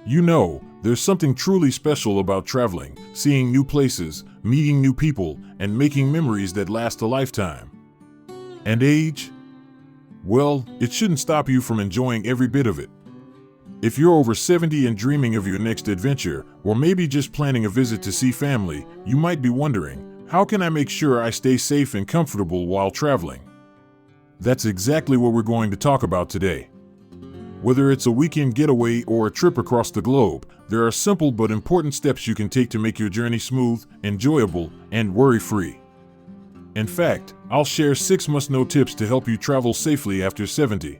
You know, there's something truly special about traveling, seeing new places, meeting new people, and making memories that last a lifetime. And age? Well, it shouldn't stop you from enjoying every bit of it. If you're over 70 and dreaming of your next adventure, or maybe just planning a visit to see family, you might be wondering, how can I make sure I stay safe and comfortable while traveling? That's exactly what we're going to talk about today. Whether it's a weekend getaway or a trip across the globe, there are simple but important steps you can take to make your journey smooth, enjoyable, and worry-free. In fact, I'll share 6 must-know tips to help you travel safely after 70.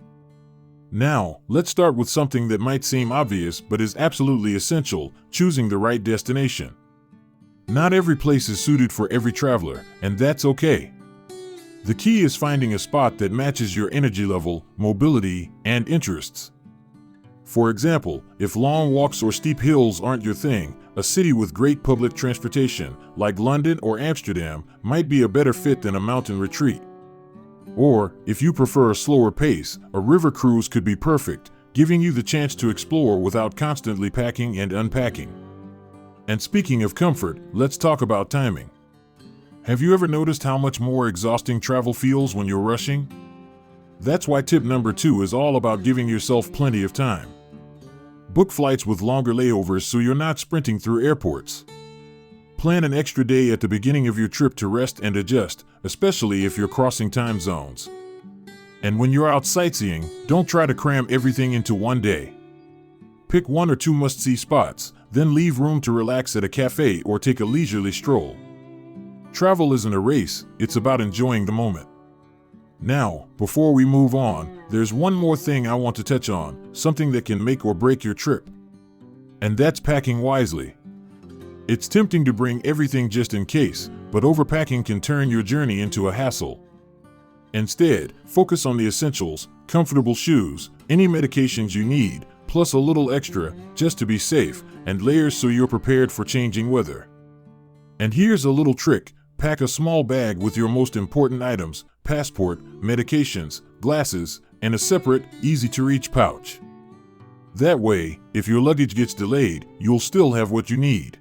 Now, let's start with something that might seem obvious but is absolutely essential: choosing the right destination. Not every place is suited for every traveler, and that's okay. The key is finding a spot that matches your energy level, mobility, and interests. For example, if long walks or steep hills aren't your thing, a city with great public transportation, like London or Amsterdam, might be a better fit than a mountain retreat. Or, if you prefer a slower pace, a river cruise could be perfect, giving you the chance to explore without constantly packing and unpacking. And speaking of comfort, let's talk about timing. Have you ever noticed how much more exhausting travel feels when you're rushing? That's why tip number 2 is all about giving yourself plenty of time. Book flights with longer layovers so you're not sprinting through airports. Plan an extra day at the beginning of your trip to rest and adjust, especially if you're crossing time zones. And when you're out sightseeing, don't try to cram everything into one day. Pick 1 or 2 must-see spots, then leave room to relax at a cafe or take a leisurely stroll. Travel isn't a race, it's about enjoying the moment. Now, before we move on, there's one more thing I want to touch on, something that can make or break your trip. And that's packing wisely. It's tempting to bring everything just in case, but overpacking can turn your journey into a hassle. Instead, focus on the essentials: comfortable shoes, any medications you need, plus a little extra, just to be safe, and layers so you're prepared for changing weather. And here's a little trick: pack a small bag with your most important items, passport, medications, glasses, and a separate, easy-to-reach pouch. That way, if your luggage gets delayed, you'll still have what you need.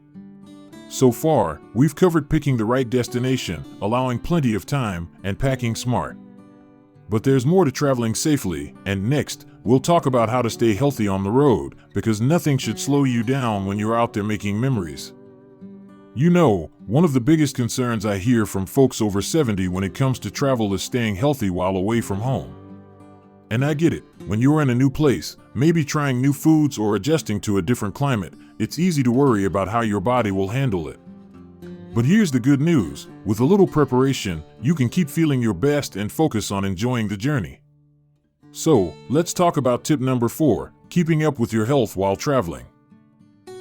So far, we've covered picking the right destination, allowing plenty of time, and packing smart. But there's more to traveling safely, and next, we'll talk about how to stay healthy on the road, because nothing should slow you down when you're out there making memories. You know, one of the biggest concerns I hear from folks over 70 when it comes to travel is staying healthy while away from home. And I get it. When you're in a new place, maybe trying new foods or adjusting to a different climate, it's easy to worry about how your body will handle it. But here's the good news: with a little preparation, you can keep feeling your best and focus on enjoying the journey. So, let's talk about tip number 4, keeping up with your health while traveling.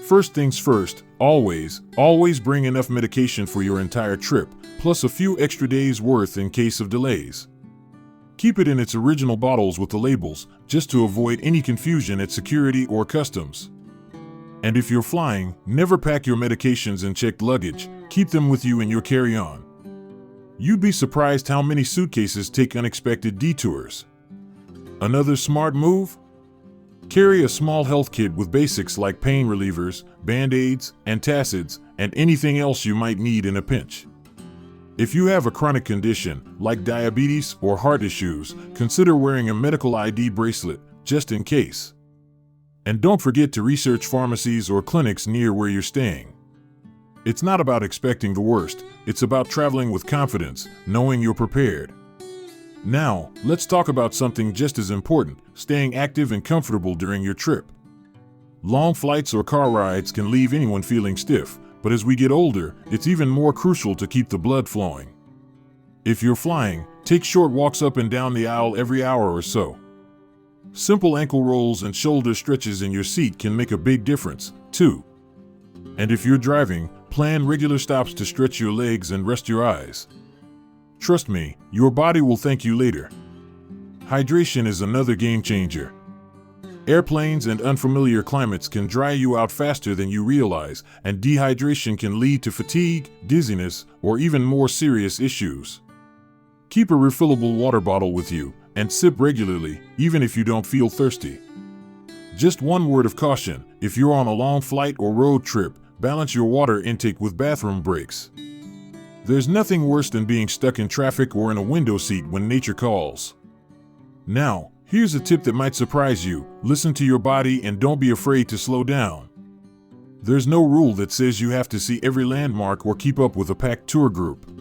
First things first, always bring enough medication for your entire trip, plus a few extra days worth in case of delays. Keep it in its original bottles with the labels, just to avoid any confusion at security or customs. And if you're flying, never pack your medications in checked luggage, keep them with you in your carry-on. You'd be surprised how many suitcases take unexpected detours. Another smart move? Carry a small health kit with basics like pain relievers, band-aids, antacids, and anything else you might need in a pinch. If you have a chronic condition, like diabetes or heart issues, consider wearing a medical ID bracelet, just in case. And don't forget to research pharmacies or clinics near where you're staying. It's not about expecting the worst, it's about traveling with confidence, knowing you're prepared. Now, let's talk about something just as important: staying active and comfortable during your trip. Long flights or car rides can leave anyone feeling stiff, but as we get older, it's even more crucial to keep the blood flowing. If you're flying, take short walks up and down the aisle every hour or so. Simple ankle rolls and shoulder stretches in your seat can make a big difference, too. And if you're driving, plan regular stops to stretch your legs and rest your eyes. Trust me, your body will thank you later. Hydration is another game changer. Airplanes and unfamiliar climates can dry you out faster than you realize, and dehydration can lead to fatigue, dizziness, or even more serious issues. Keep a refillable water bottle with you, and sip regularly, even if you don't feel thirsty. Just one word of caution: if you're on a long flight or road trip, balance your water intake with bathroom breaks. There's nothing worse than being stuck in traffic or in a window seat when nature calls. Now, here's a tip that might surprise you: listen to your body and don't be afraid to slow down. There's no rule that says you have to see every landmark or keep up with a packed tour group.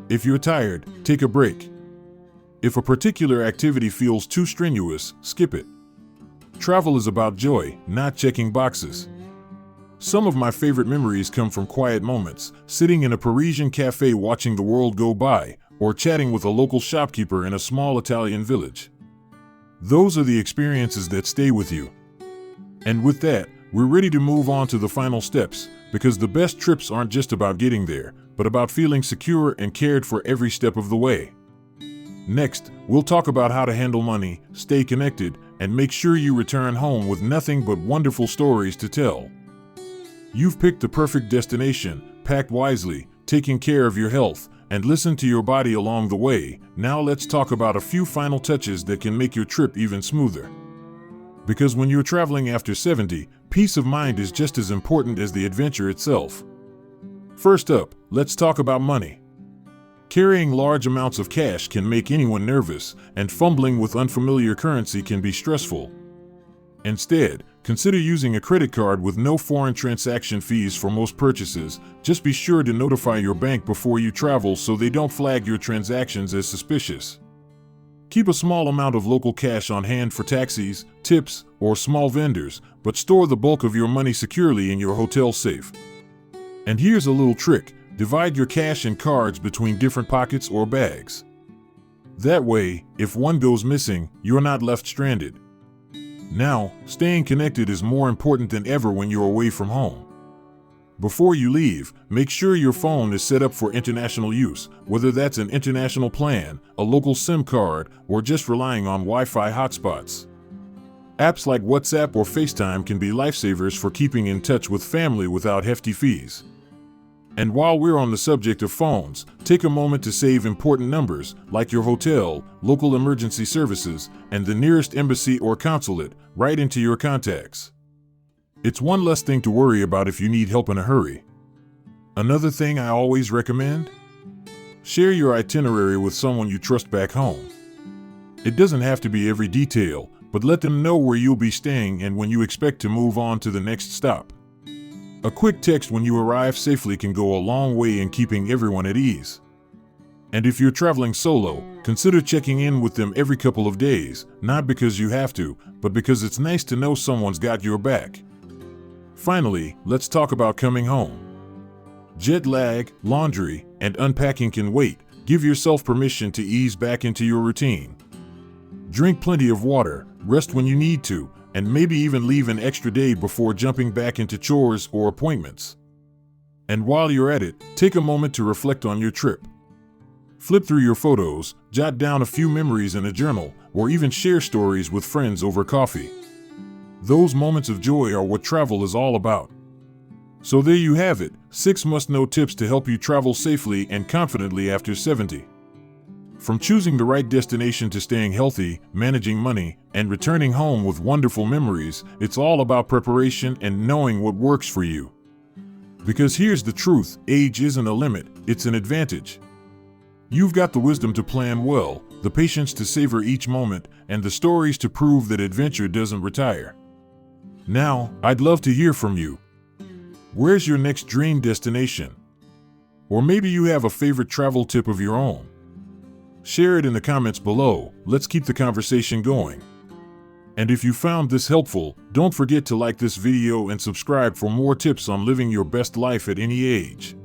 If you're tired, take a break. If a particular activity feels too strenuous, skip it. Travel is about joy, not checking boxes. Some of my favorite memories come from quiet moments, sitting in a Parisian cafe watching the world go by, or chatting with a local shopkeeper in a small Italian village. Those are the experiences that stay with you. And with that, we're ready to move on to the final steps, because the best trips aren't just about getting there, but about feeling secure and cared for every step of the way. Next, we'll talk about how to handle money, stay connected, and make sure you return home with nothing but wonderful stories to tell. You've picked the perfect destination, packed wisely, taking care of your health, and listened to your body along the way. Now let's talk about a few final touches that can make your trip even smoother. Because when you're traveling after 70, peace of mind is just as important as the adventure itself. First up, let's talk about money. Carrying large amounts of cash can make anyone nervous, and fumbling with unfamiliar currency can be stressful. Instead, consider using a credit card with no foreign transaction fees for most purchases. Just be sure to notify your bank before you travel so they don't flag your transactions as suspicious. Keep a small amount of local cash on hand for taxis, tips, or small vendors, but store the bulk of your money securely in your hotel safe. And here's a little trick: divide your cash and cards between different pockets or bags. That way, if one goes missing, you're not left stranded. Now, staying connected is more important than ever when you're away from home. Before you leave, make sure your phone is set up for international use, whether that's an international plan, a local SIM card, or just relying on Wi-Fi hotspots. Apps like WhatsApp or FaceTime can be lifesavers for keeping in touch with family without hefty fees. And while we're on the subject of phones, take a moment to save important numbers, like your hotel, local emergency services, and the nearest embassy or consulate, right into your contacts. It's one less thing to worry about if you need help in a hurry. Another thing I always recommend? Share your itinerary with someone you trust back home. It doesn't have to be every detail, but let them know where you'll be staying and when you expect to move on to the next stop. A quick text when you arrive safely can go a long way in keeping everyone at ease. And if you're traveling solo, consider checking in with them every couple of days, not because you have to, but because it's nice to know someone's got your back. Finally, let's talk about coming home. Jet lag, laundry, and unpacking can wait. Give yourself permission to ease back into your routine. Drink plenty of water, rest when you need to, and maybe even leave an extra day before jumping back into chores or appointments. And while you're at it, take a moment to reflect on your trip. Flip through your photos, jot down a few memories in a journal, or even share stories with friends over coffee. Those moments of joy are what travel is all about. So there you have it, 6 must-know tips to help you travel safely and confidently after 70. From choosing the right destination to staying healthy, managing money, and returning home with wonderful memories, it's all about preparation and knowing what works for you. Because here's the truth: age isn't a limit, it's an advantage. You've got the wisdom to plan well, the patience to savor each moment, and the stories to prove that adventure doesn't retire. Now, I'd love to hear from you. Where's your next dream destination? Or maybe you have a favorite travel tip of your own. Share it in the comments below. Let's keep the conversation going. And if you found this helpful, don't forget to like this video and subscribe for more tips on living your best life at any age.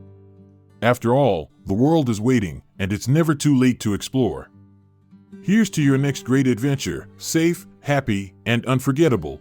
After all, the world is waiting, and it's never too late to explore. Here's to your next great adventure, safe, happy, and unforgettable.